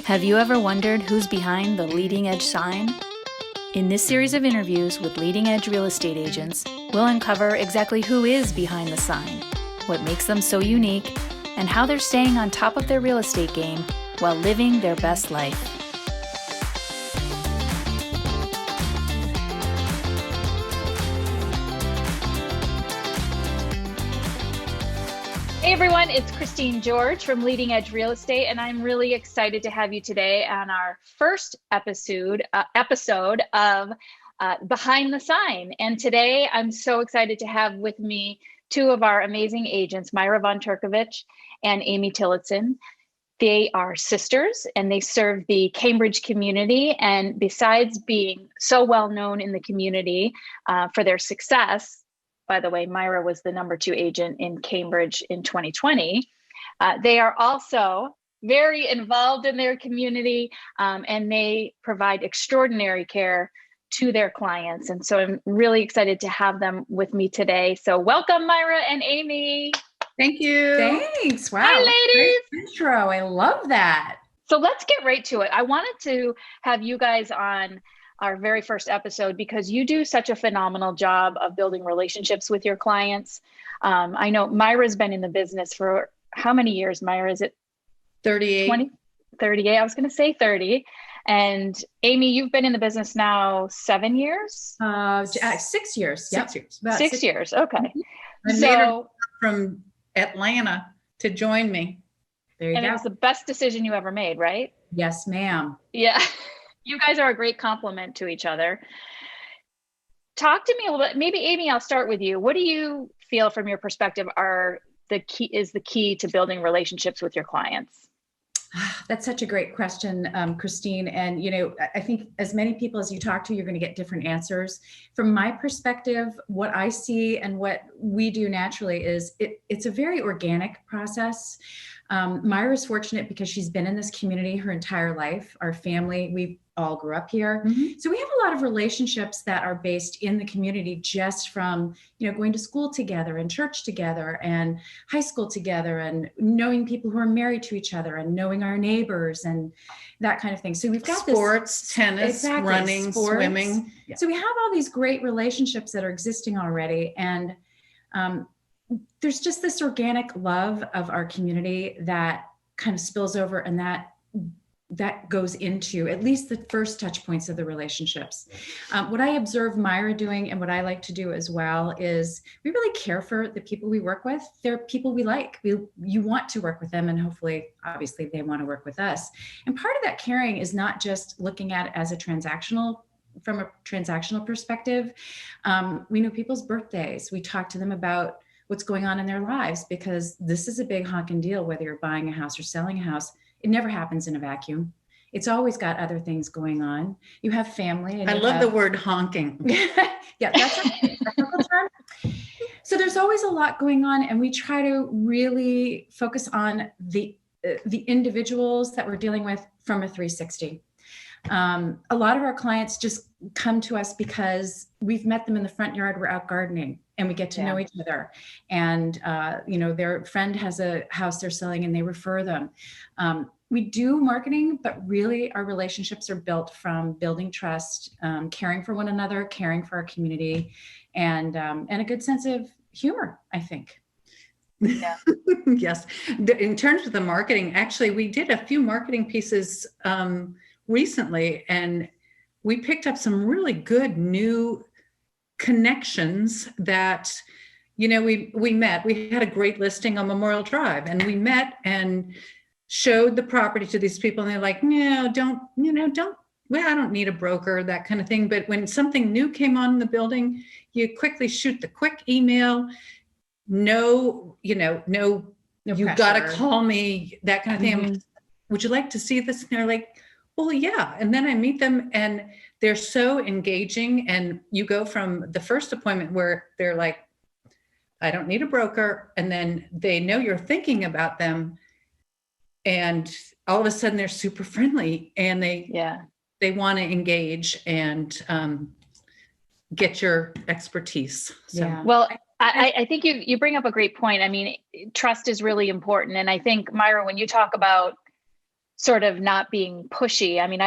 Have you ever wondered who's behind the leading edge sign? In this series of interviews with leading edge real estate agents, we'll uncover exactly who is behind the sign, what makes them so unique, and how they're staying on top of their real estate game while living their best life. Hey everyone, it's Christine George from Leading Edge Real Estate, and I'm really excited to have you today on our first episode of Behind the Sign. And today I'm so excited to have with me two of our amazing agents, Myra von Turkovich and Amy Tillotson. They are sisters and they serve the Cambridge community. And besides being so well known in the community for their success, by the way, Myra was the number 2 agent in Cambridge in 2020. They are also very involved in their community and they provide extraordinary care to their clients. And so I'm really excited to have them with me today. So welcome, Myra and Amy. Thank you. Thanks. Wow. Hi, ladies. Great intro. I love that. So let's get right to it. I wanted to have you guys on our very first episode because you do such a phenomenal job of building relationships with your clients. I know Myra's been in the business for how many years, Myra? Is it 38? 20? 38. I was going to say 30. And Amy, you've been in the business now 7 years? 6 years. Yep. 6 years. About 6 years. Okay. I made her from Atlanta to join me. There you And go. it was the best decision you ever made, right? Yes, ma'am. Yeah. You guys are a great compliment to each other. Talk to me a little bit. Maybe Amy, I'll start with you. What do you feel from your perspective the key to building relationships with your clients? That's such a great question, Christine. And, I think as many people as you talk to, you're going to get different answers. From my perspective, what I see and what we do naturally is it's a very organic process. Myra's fortunate because she's been in this community her entire life. Our family, we all grew up here. Mm-hmm. So we have a lot of relationships that are based in the community just from, going to school together and church together and high school together and knowing people who are married to each other and knowing our neighbors and that kind of thing. So we've got sports, tennis, running, swimming. Yeah. So we have all these great relationships that are existing already. And there's just this organic love of our community that kind of spills over and that goes into at least the first touch points of the relationships. What I observe Myra doing and what I like to do as well is we really care for the people we work with. They're people we like. You want to work with them and hopefully, obviously, they want to work with us. And part of that caring is not just looking at it as from a transactional perspective. We know people's birthdays. We talk to them about what's going on in their lives because this is a big honking deal, whether you're buying a house or selling a house. It never happens in a vacuum. It's always got other things going on. You have family. And I love the word honking. Yeah, that's a technical term. So there's always a lot going on, and we try to really focus on the individuals that we're dealing with from a 360. A lot of our clients just come to us because we've met them in the front yard. We're out gardening and we get to know each other. And, their friend has a house they're selling and they refer them. We do marketing, but really our relationships are built from building trust, caring for one another, caring for our community, and a good sense of humor, I think. Yeah. Yes. In terms of the marketing, actually, we did a few marketing pieces recently, and we picked up some really good new connections that, we met. We had a great listing on Memorial Drive, and we met and showed the property to these people, and they're like, no, I don't need a broker, that kind of thing. But when something new came on in the building, you quickly shoot the quick email. No you've got to call me, that kind of thing. Mm-hmm. Would you like to see this? And they're like, well, yeah. And then I meet them and they're so engaging. And you go from the first appointment where they're like, I don't need a broker. And then they know you're thinking about them. And all of a sudden they're super friendly and they want to engage and get your expertise. So. Yeah. Well, I think you bring up a great point. I mean, trust is really important. And I think, Myra, when you talk about sort of not being pushy. I mean,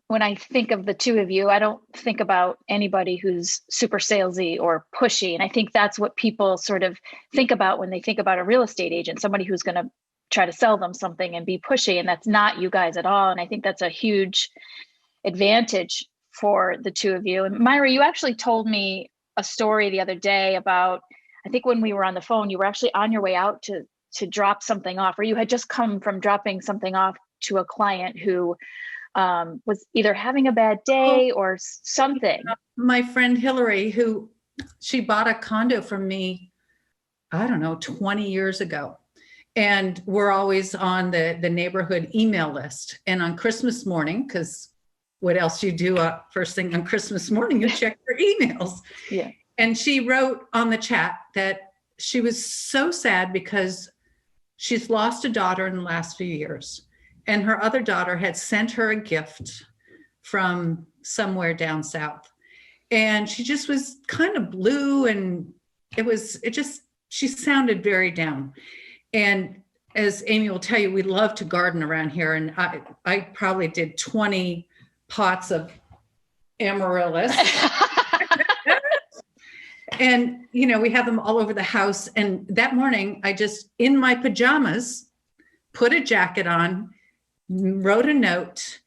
when I think of the two of you, I don't think about anybody who's super salesy or pushy. And I think that's what people sort of think about when they think about a real estate agent, somebody who's going to try to sell them something and be pushy. And that's not you guys at all. And I think that's a huge advantage for the two of you. And Myra, you actually told me a story the other day about, I think when we were on the phone, you were actually on your way out to drop something off, or you had just come from dropping something off to a client who was either having a bad day or something. My friend Hillary, she bought a condo from me, I don't know, 20 years ago. And we're always on the neighborhood email list. And on Christmas morning, because what else you do first thing on Christmas morning, you check your emails. Yeah. And she wrote on the chat that she was so sad because she's lost a daughter in the last few years. And her other daughter had sent her a gift from somewhere down south. And she just was kind of blue, and she sounded very down. And as Amy will tell you, we love to garden around here. And I probably did 20 pots of amaryllis. And, we have them all over the house. And that morning, I just, in my pajamas, put a jacket on, wrote a note,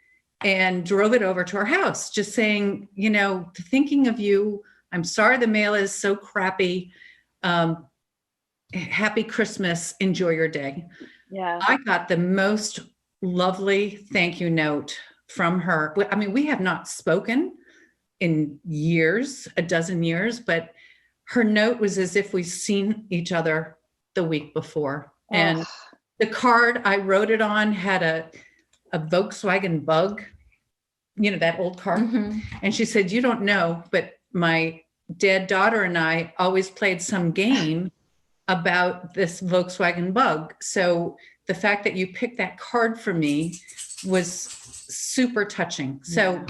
and drove it over to her house, just saying, thinking of you. I'm sorry the mail is so crappy. Happy Christmas. Enjoy your day. Yeah. I got the most lovely thank you note from her. I mean, we have not spoken in years, a dozen years, but her note was as if we've seen each other the week before. Oh. And the card I wrote it on had a Volkswagen Bug, that old car. Mm-hmm. And she said, you don't know, but my dead daughter and I always played some game about this Volkswagen Bug. So the fact that you picked that card for me was super touching. So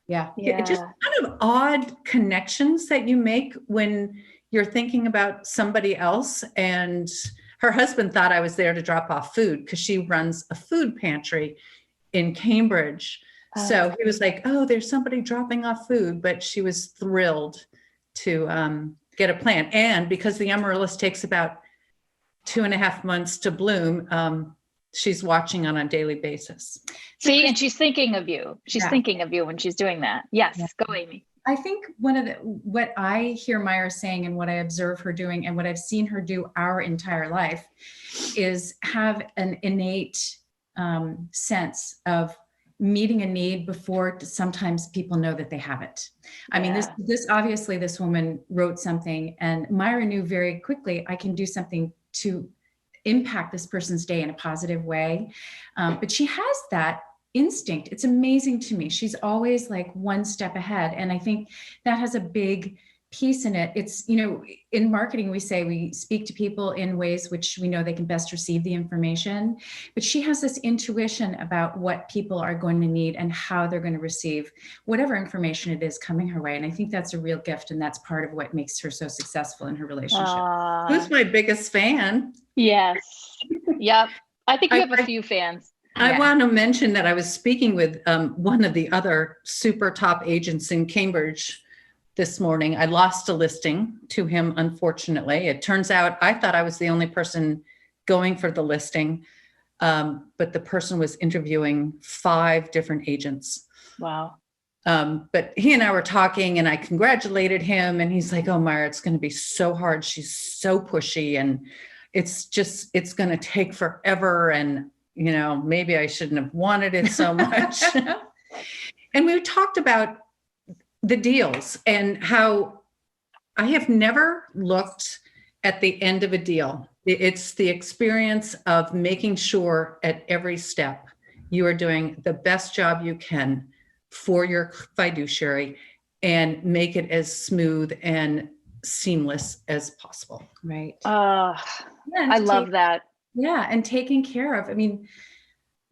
yeah. Just kind of odd connections that you make when you're thinking about somebody else. And her husband thought I was there to drop off food because she runs a food pantry in Cambridge. So he was like, oh, there's somebody dropping off food, but she was thrilled to get a plant. And because the amaryllis takes about 2.5 months to bloom, she's watching on a daily basis. See, and she's thinking of you. She's thinking of you when she's doing that. Yes, go Amy. I think what I hear Myra saying and what I observe her doing and what I've seen her do our entire life is have an innate sense of meeting a need before sometimes people know that they have it. I mean, this obviously this woman wrote something, and Myra knew very quickly, I can do something to impact this person's day in a positive way. But she has that instinct. It's amazing to me. She's always like one step ahead. And I think that has a big piece in it. It's, in marketing, we say we speak to people in ways which we know they can best receive the information, but she has this intuition about what people are going to need and how they're going to receive whatever information it is coming her way. And I think that's a real gift. And that's part of what makes her so successful in her relationship. Who's my biggest fan? Yes. Yep. I think you have a few fans. I want to mention that I was speaking with one of the other super top agents in Cambridge this morning. I lost a listing to him, unfortunately. It turns out I thought I was the only person going for the listing, but the person was interviewing 5 different agents. Wow. But he and I were talking, and I congratulated him, and he's like, oh, Myra, it's going to be so hard. She's so pushy, and it's going to take forever. And, maybe I shouldn't have wanted it so much. And we talked about the deals and how I have never looked at the end of a deal. It's the experience of making sure at every step you are doing the best job you can for your fiduciary and make it as smooth and seamless as possible. Right. I love that. Yeah. And taking care of,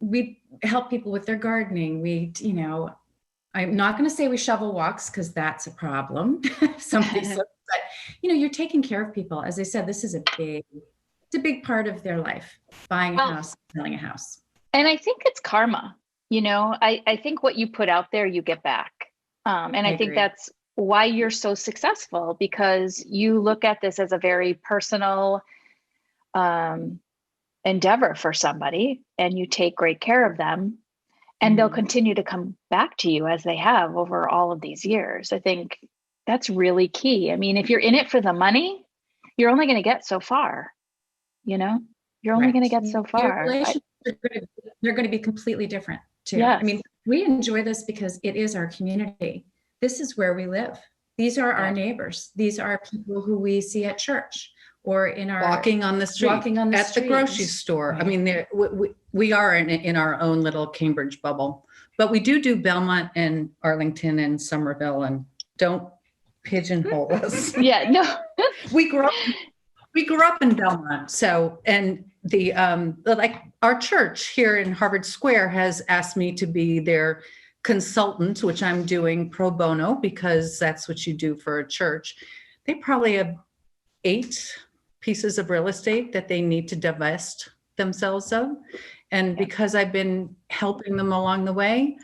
we help people with their gardening. I'm not going to say we shovel walks because that's a problem. Somebody said, but you're taking care of people. As I said, this is a big part of their life, buying a house, selling a house. And I think it's karma. I think what you put out there, you get back. And I think agree. that's why you're so successful, because you look at this as a very personal endeavor for somebody, and you take great care of them, and they'll continue to come back to you as they have over all of these years. I think that's really key. I mean, if you're in it for the money, you're only going to get so far, you're only going to get so Your far. relationships they're going to be completely different too. Yes. I mean, we enjoy this because it is our community. This is where we live. These are our neighbors. These are people who we see at church or in our walking on the street, at the grocery store. Right. I mean, we are in our own little Cambridge bubble, but we do Belmont and Arlington and Somerville, and don't pigeonhole us. Yeah, no. we grew up in Belmont. So, and the like our church here in Harvard Square has asked me to be their consultant, which I'm doing pro bono because that's what you do for a church. They probably have 8 pieces of real estate that they need to divest themselves of. And because I've been helping them along the way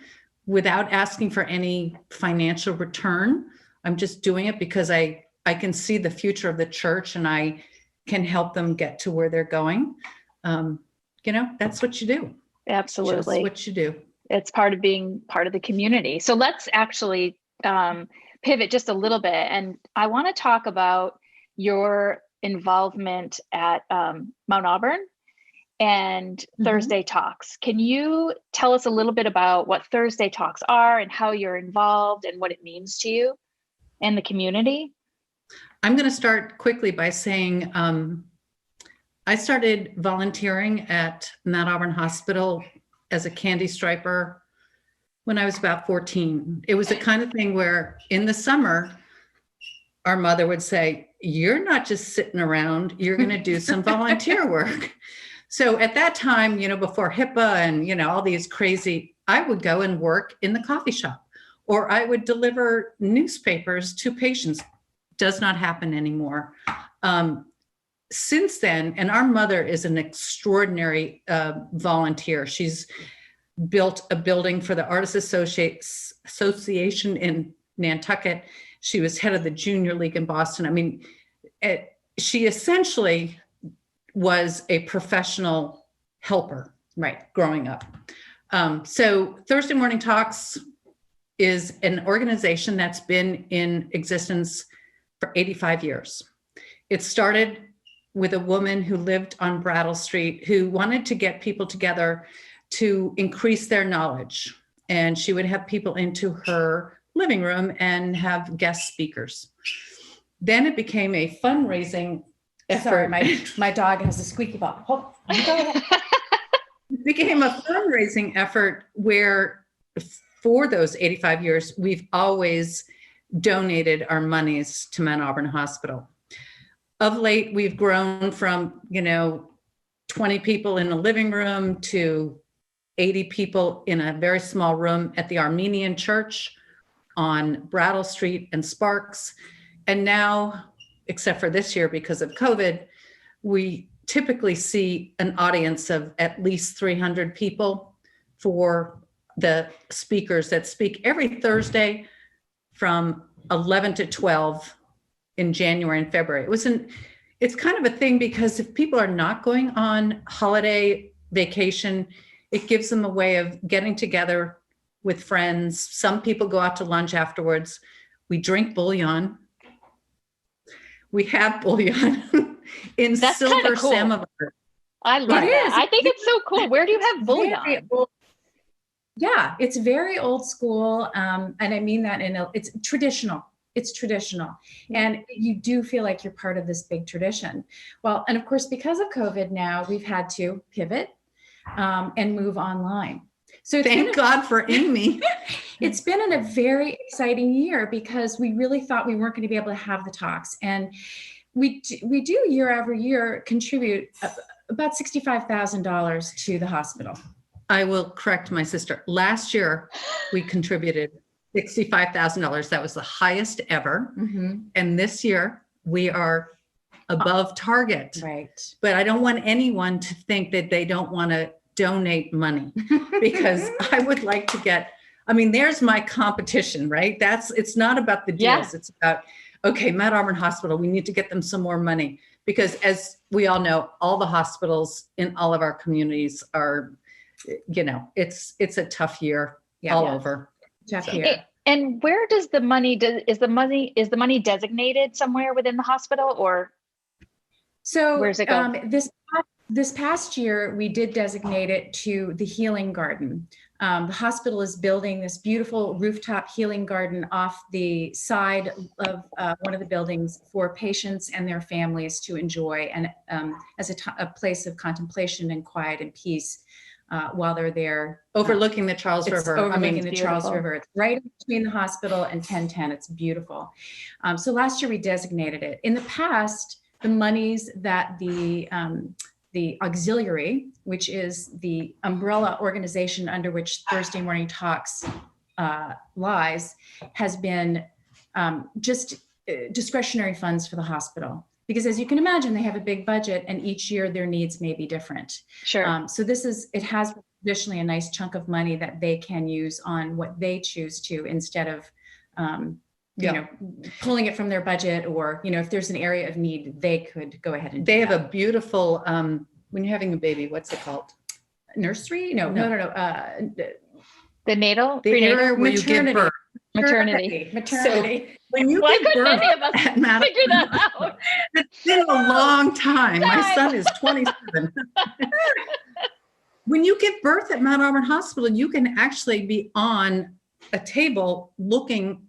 without asking for any financial return, I'm just doing it because I can see the future of the church and I can help them get to where they're going. That's what you do. Absolutely. Just what you do. It's part of being part of the community. So let's actually pivot just a little bit. And I want to talk about your involvement at Mount Auburn and Thursday Talks. Can you tell us a little bit about what Thursday Talks are and how you're involved and what it means to you and the community? I'm going to start quickly by saying I started volunteering at Mount Auburn Hospital as a candy striper when I was about 14. It was the kind of thing where in the summer, our mother would say, "You're not just sitting around, you're going to do some volunteer work." So at that time, before HIPAA and, all these crazy, I would go and work in the coffee shop, or I would deliver newspapers to patients. Does not happen anymore. Since then, and our mother is an extraordinary volunteer. She's built a building for the Artists Association in Nantucket. She was head of the Junior League in Boston. I mean, she essentially was a professional helper, right, growing up. So Thursday Morning Talks is an organization that's been in existence for 85 years. It started with a woman who lived on Brattle Street who wanted to get people together to increase their knowledge. And she would have people into her living room and have guest speakers. Then it became a fundraising effort. Sorry, my dog has a squeaky ball. Hold on. It became a fundraising effort where for those 85 years, we've always donated our monies to Mount Auburn Hospital. Of late, we've grown from, 20 people in a living room to 80 people in a very small room at the Armenian Church on Brattle Street and Sparks. And now, except for this year because of COVID, we typically see an audience of at least 300 people for the speakers that speak every Thursday from 11 to 12 in January and February. It's kind of a thing because if people are not going on holiday vacation, it gives them a way of getting together with friends. Some people go out to lunch afterwards. We drink bouillon. We have bouillon in That's silver cool. samovar. I love that. I think it's so cool. Where do you have bouillon? Yeah, it's very old school. And I mean that it's traditional. It's traditional. And you do feel like you're part of this big tradition. Well, and of course, because of COVID now, we've had to pivot and move online. So thank God for Amy. It's been a very exciting year because we really thought we weren't going to be able to have the talks. And we do year after year contribute about $65,000 to the hospital. I will correct my sister. Last year, we contributed $65,000. That was the highest ever. And this year, we are above target. Right. But I don't want anyone to think that they don't want to donate money because I would like to get, I mean, there's my competition, right? It's not about the deals. It's about, okay, Mount Auburn Hospital, we need to get them some more money because as we all know, all the hospitals in all of our communities are, it's a tough year all over. Tough year. And where does the money, is the money designated somewhere within the hospital or? So where's it go? This past year, we did designate it to the healing garden. The hospital is building this beautiful rooftop healing garden off the side of one of the buildings for patients and their families to enjoy, and as a place of contemplation and quiet and peace while they're there. Overlooking the Charles River. Overlooking the Charles River. It's right between the hospital and 1010. It's beautiful. So last year we designated it. In the past, the monies that the auxiliary, which is the umbrella organization under which Thursday Morning Talks lies, has been just discretionary funds for the hospital. Because as you can imagine, they have a big budget and each year their needs may be different. Sure. So it has traditionally a nice chunk of money that they can use on what they choose to instead of pulling it from their budget, or, if there's an area of need, they could go ahead and they have a beautiful, when you're having a baby, what's it called? Nursery? No. The natal? The area where you give birth. Maternity. So when you give birth any of us at figure that out? It's been a long time. My son is 27. When you give birth at Mount Auburn Hospital, you can actually be on a table looking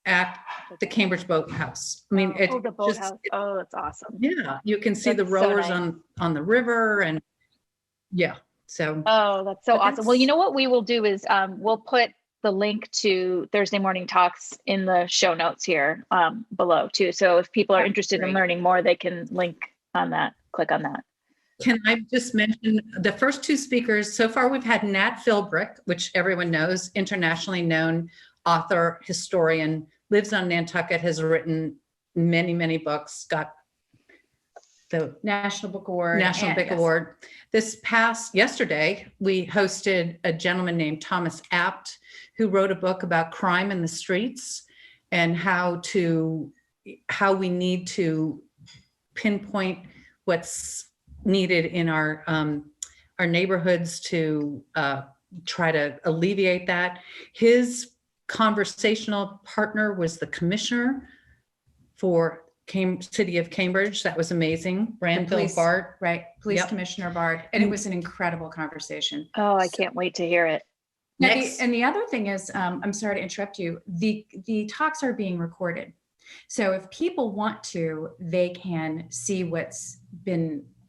at the Cambridge Boathouse. I mean, the boathouse. Oh, that's awesome. Yeah, you can see the rowers on the river, and so. Oh, that's so awesome. Well, you know what we will do is we'll put the link to Thursday Morning Talks in the show notes here below too. So if people are interested in learning more, they can click on that. Can I just mention the first two speakers? So far, we've had Nat Philbrick, which everyone knows, internationally known author, historian, lives on Nantucket, has written many, many books, got the National Book Award. Award. Yesterday, we hosted a gentleman named Thomas Apt, who wrote a book about crime in the streets and how we need to pinpoint what's needed in our neighborhoods to try to alleviate that. His conversational partner was the commissioner for City of Cambridge. That was amazing. Granville Bart. Right. Police Commissioner Bart. And it was an incredible conversation. Oh, I can't wait to hear it. And the other thing is, I'm sorry to interrupt you. The talks are being recorded. So if people want to, they can see what's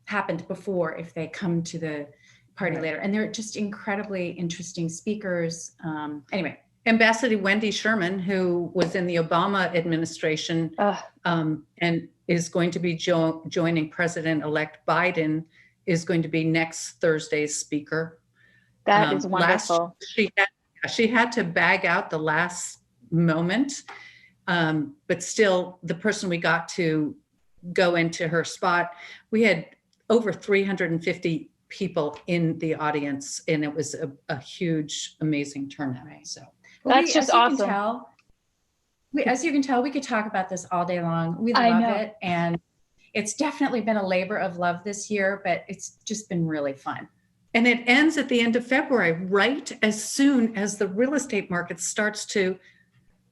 happened before if they come to the party later. And they're just incredibly interesting speakers. Anyway. Ambassador Wendy Sherman, who was in the Obama administration and is going to be joining President-elect Biden, is going to be next Thursday's speaker. That is wonderful. She had to bag out the last moment, but still the person we got to go into her spot, we had over 350 people in the audience, and it was a huge, amazing turnout. So. That's just awesome. As you can tell, we could talk about this all day long. We love it. And it's definitely been a labor of love this year, but it's just been really fun. And it ends at the end of February, right as soon as the real estate market starts to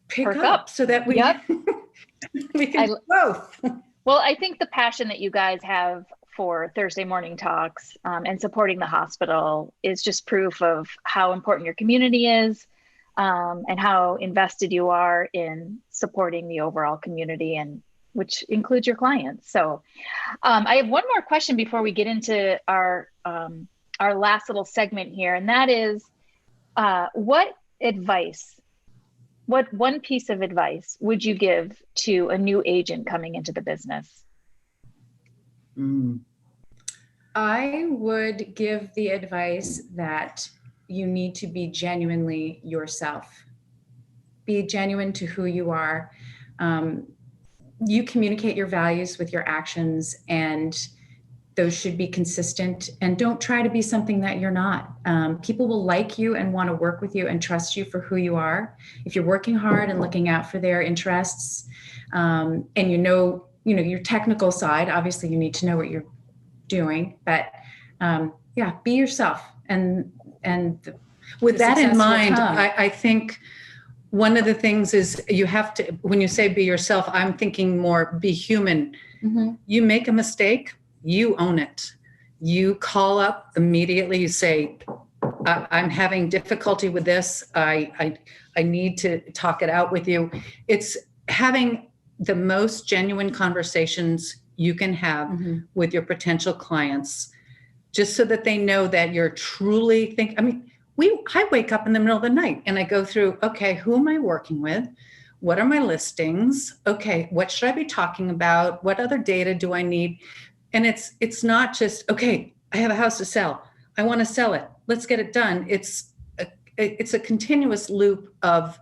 pick up so that we can do both. Well, I think the passion that you guys have for Thursday Morning Talks and supporting the hospital is just proof of how important your community is. And how invested you are in supporting the overall community, and which includes your clients. So I have one more question before we get into our last little segment here. And that is, what one piece of advice would you give to a new agent coming into the business? I would give the advice that you need to be genuinely yourself. Be genuine to who you are. You communicate your values with your actions, and those should be consistent, and don't try to be something that you're not. People will like you and want to work with you and trust you for who you are. If you're working hard and looking out for their interests, and you know, your technical side, obviously you need to know what you're doing, but yeah, be yourself. And with that in mind, come. I think one of the things is you have to, when you say be yourself, I'm thinking more be human. Mm-hmm. You make a mistake, you own it. You call up immediately, you say, I'm having difficulty with this. I need to talk it out with you. It's having the most genuine conversations you can have with your potential clients, just so that they know that you're truly I wake up in the middle of the night and I go through, okay, who am I working with? What are my listings? Okay, what should I be talking about? What other data do I need? And it's not just, okay, I have a house to sell. I want to sell it. Let's get it done. It's a continuous loop of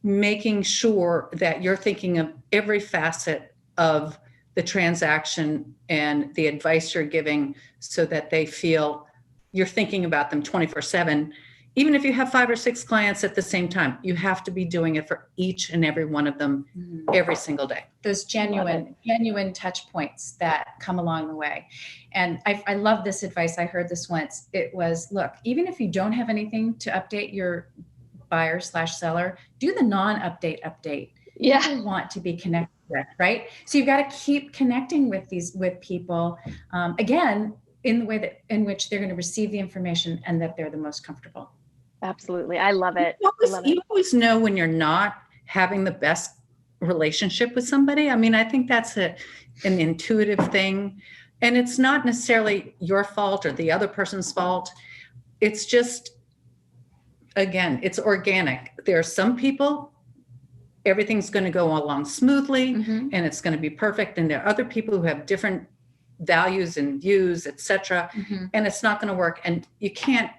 making sure that you're thinking of every facet of the transaction and the advice you're giving, so that they feel you're thinking about them 24/7. Even if you have 5 or 6 clients at the same time, you have to be doing it for each and every one of them every single day. Those genuine touch points that come along the way. And I love this advice. I heard this once. It was, look, even if you don't have anything to update your buyer/seller, do the non-update update. Yeah. People want to be connected with, right? So you've got to keep connecting with people, again, in the way in which they're going to receive the information and that they're the most comfortable. Absolutely. I love it. You always know when you're not having the best relationship with somebody. I mean, I think that's an intuitive thing, and it's not necessarily your fault or the other person's fault. It's just, again, it's organic. There are some people, everything's going to go along smoothly and it's going to be perfect. And there are other people who have different values and views, etc. And it's not going to work. And you can't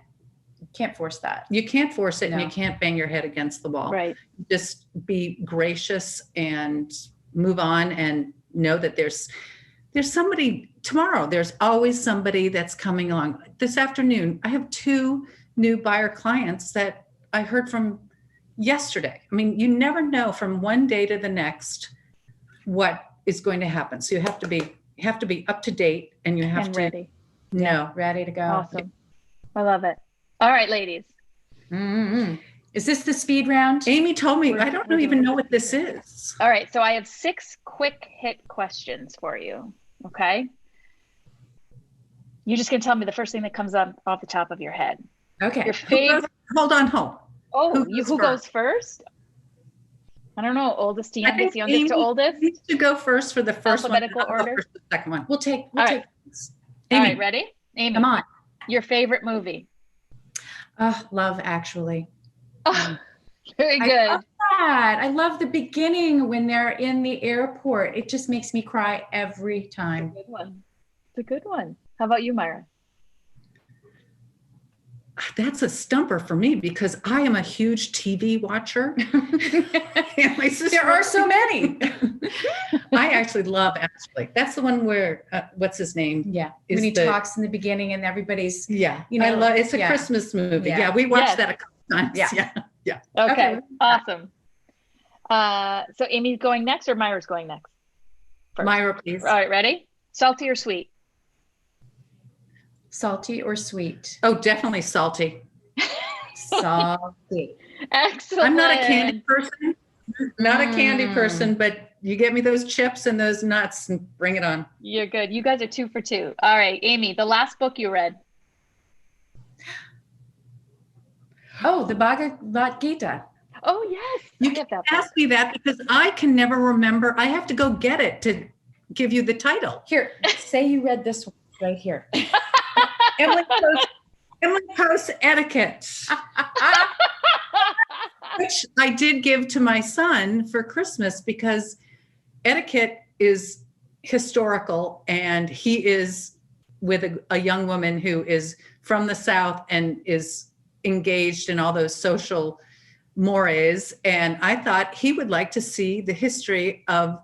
force that. You can't force it, and you can't bang your head against the wall. Right. Just be gracious and move on, and know that there's somebody tomorrow. There's always somebody that's coming along. This afternoon, I have 2 new buyer clients that I heard from yesterday. I mean, you never know from one day to the next what is going to happen. So you have to be up to date, and you have to ready. Ready to go. Awesome. I love it. All right, ladies. Is this the speed round? Amy told me, I don't even know what this is. All right. So I have 6 quick hit questions for you. Okay. You're just going to tell me the first thing that comes up off the top of your head. Okay. Your favorite. Hold on. Oh, who goes first? I don't know. Oldest to youngest, youngest to oldest. Needs to go first for the first alphabetical one. order. For the second one. We'll take. All right. All right. Ready? Amy. Come on. Your favorite movie? Love Actually. Oh, very good. I love that. I love the beginning when they're in the airport. It just makes me cry every time. It's a good one. It's a good one. How about you, Myra? That's a stumper for me, because I am a huge TV watcher. And my sister, there are so many. I actually love Actually. That's the one where what's his name? Yeah, when he talks in the beginning and everybody's. Yeah, I love. It's a Christmas movie. Yeah, we watched that a couple times. Yeah. Okay. Awesome. So Amy's going next, or Myra's going next? First. Myra, please. All right, ready? Salty or sweet? Salty or sweet? Oh, definitely salty. Salty. Excellent. I'm not a candy person. Not a candy person, but you get me those chips and those nuts and bring it on. You're good. You guys are 2 for 2. All right, Amy, the last book you read. Oh, the Bhagavad Gita. Oh, yes. You can ask me that because I can never remember. I have to go get it to give you the title. Here, say you read this one right here. Emily Post Etiquette, which I did give to my son for Christmas, because etiquette is historical, and he is with a young woman who is from the South and is engaged in all those social mores. And I thought he would like to see the history of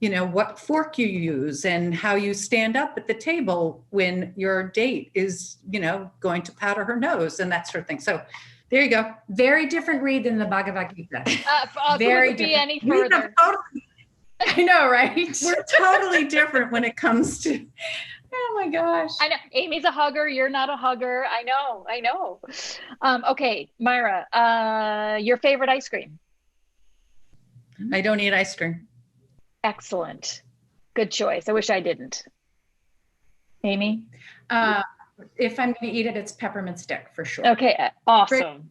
what fork you use and how you stand up at the table when your date is, going to powder her nose and that sort of thing. So there you go. Very different read than the Bhagavad Gita. Very different. Be any further. I know, right? We're totally different when it comes to. Oh my gosh. I know. Amy's a hugger. You're not a hugger. I know. Okay, Myra, your favorite ice cream? I don't eat ice cream. Excellent. Good choice. I wish I didn't. Amy? If I'm going to eat it, it's peppermint stick for sure. Okay, awesome.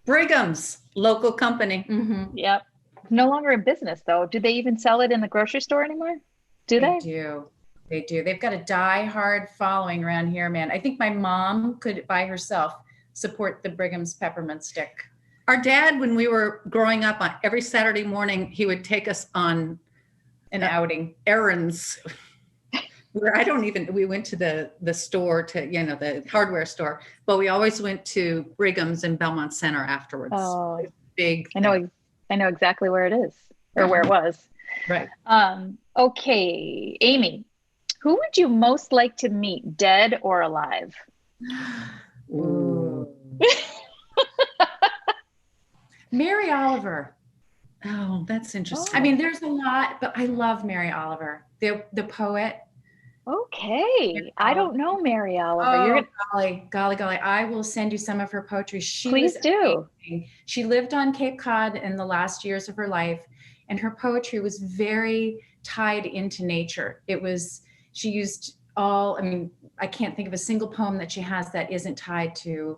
Brigham's, local company. Mm-hmm. Yep. No longer in business, though. Do they even sell it in the grocery store anymore? Do they? They do. They've got a die-hard following around here, man. I think my mom could, by herself, support the Brigham's peppermint stick. Our dad, when we were growing up, on every Saturday morning, he would take us on an outing, errands. Where we went to the store, to the hardware store, but we always went to Brigham's in Belmont Center afterwards. Oh, big thing. I know exactly where it is, or where it was. Right. Okay, Amy, who would you most like to meet, dead or alive? Ooh. Mary Oliver. Oh, that's interesting. I mean, there's a lot, but I love Mary Oliver, the poet. Okay, I don't know Mary Oliver. Golly, I will send you some of her poetry. Please do. Amazing. She lived on Cape Cod in the last years of her life, and her poetry was very tied into nature. She used I can't think of a single poem that she has that isn't tied to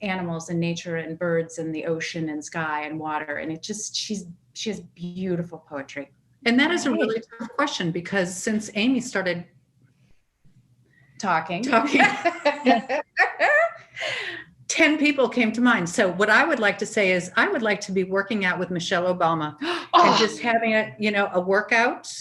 animals and nature and birds and the ocean and sky and water. And she has beautiful poetry. And that is a really tough question, because since Amy started talking 10 people came to mind. So what I would like to say is I would like to be working out with Michelle Obama and just having a workout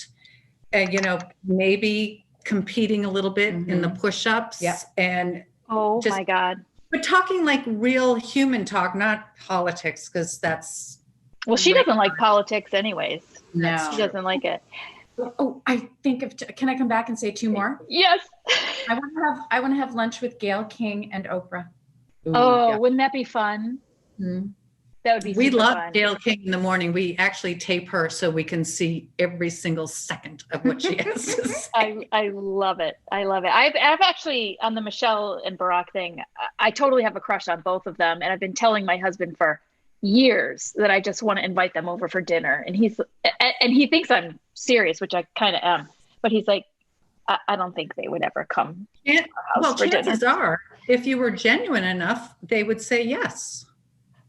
and, maybe competing a little bit in the push-ups. Yep. And my God. But talking like real human talk, not politics, because that's. Well, she doesn't like politics anyways. No. She doesn't like it. Oh, I think can I come back and say two more? Yes. I want to have lunch with Gayle King and Oprah. Ooh, wouldn't that be fun? Mm-hmm. That would be. We love fun. Gayle King in the morning. We actually tape her so we can see every single second of what she has to say. I love it. I've actually, on the Michelle and Barack thing, I totally have a crush on both of them, and I've been telling my husband for years that I just want to invite them over for dinner, and he thinks I'm serious, which I kind of am, but he's like, I don't think they would ever come. Well, chances are, if you were genuine enough, they would say yes.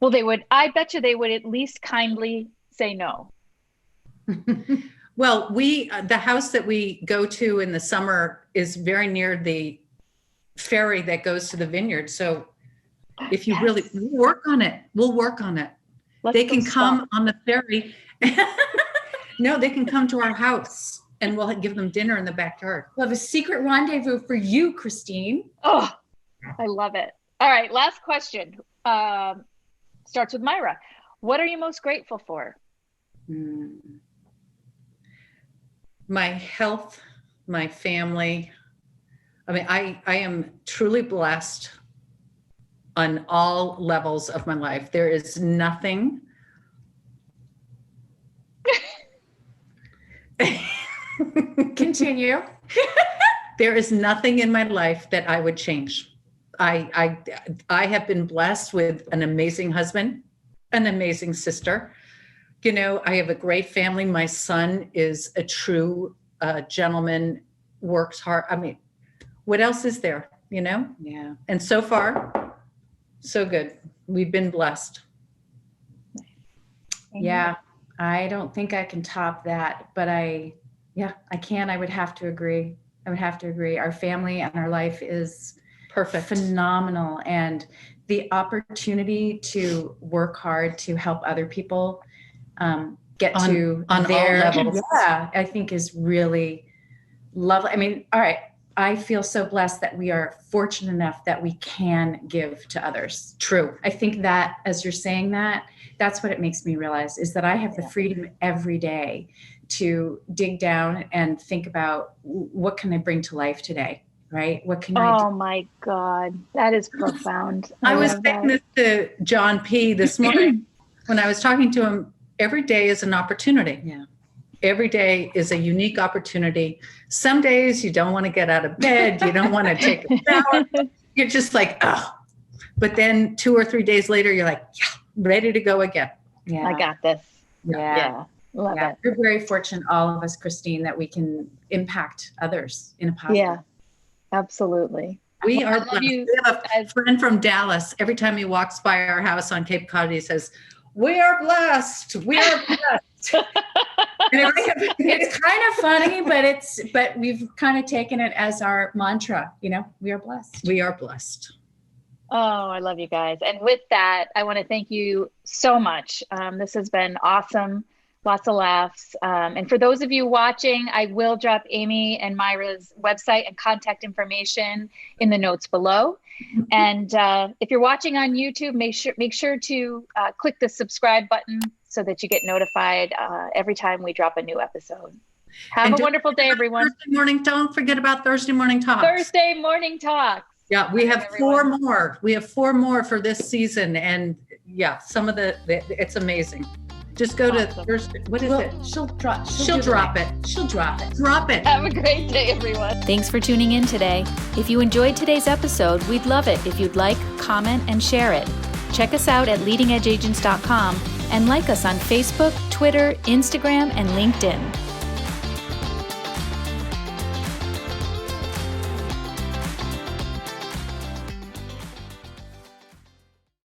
Well, they would. I bet you they would at least kindly say no. Well, the house that we go to in the summer is very near the ferry that goes to the vineyard. So if you really work on it, we'll work on it. They can come on the ferry. No, they can come to our house and we'll give them dinner in the backyard. We'll have a secret rendezvous for you, Christine. Oh, I love it. All right, last question. Starts with Myra. What are you most grateful for? My health, my family. I mean, I am truly blessed on all levels of my life. There is nothing. Continue. There is nothing in my life that I would change. I have been blessed with an amazing husband, an amazing sister. I have a great family. My son is a true gentleman, works hard. I mean, what else is there, Yeah. And so far, so good. We've been blessed. Yeah. I don't think I can top that, but I can. I would have to agree. Our family and our life is perfect, phenomenal. And the opportunity to work hard to help other people get to on their all levels. Yeah, I think is really lovely. I mean, all right. I feel so blessed that we are fortunate enough that we can give to others. True. I think that as you're saying that, that's what it makes me realize is that I have the freedom every day to dig down and think about what can I bring to life today, right? What can I do? Oh my God, that is profound. I was love saying that. this to John P. this morning when I was talking to him. Every day is an opportunity. Yeah. Every day is a unique opportunity. Some days you don't want to get out of bed. You don't want to take a shower. You're just like, oh. But then 2 or 3 days later, you're like, yeah, ready to go again. Yeah. I got this. Yeah. Yeah. Love it. We're very fortunate, all of us, Christine, that we can impact others in a positive. Yeah, absolutely. We I are love blessed. you We have a as- friend from Dallas. Every time he walks by our house on Cape Cod, he says, "We are blessed. We are blessed." It's kind of funny, but we've kind of taken it as our mantra, we are blessed. We are blessed. Oh, I love you guys. And with that, I want to thank you so much. This has been awesome. Lots of laughs. And for those of you watching, I will drop Amy and Myra's website and contact information in the notes below. And if you're watching on YouTube, make sure to click the subscribe button so that you get notified every time we drop a new episode. Have a wonderful day, everyone. Thursday morning, don't forget about Thursday morning talks. Thursday morning talks. Yeah, we have 4 more. We have 4 more for this season. And yeah, some of it's amazing. Just go to Thursday. What is it? She'll drop it. She'll drop it. Drop it. Have a great day, everyone. Thanks for tuning in today. If you enjoyed today's episode, we'd love it if you'd like, comment, and share it. Check us out at leadingedgeagents.com and like us on Facebook, Twitter, Instagram, and LinkedIn.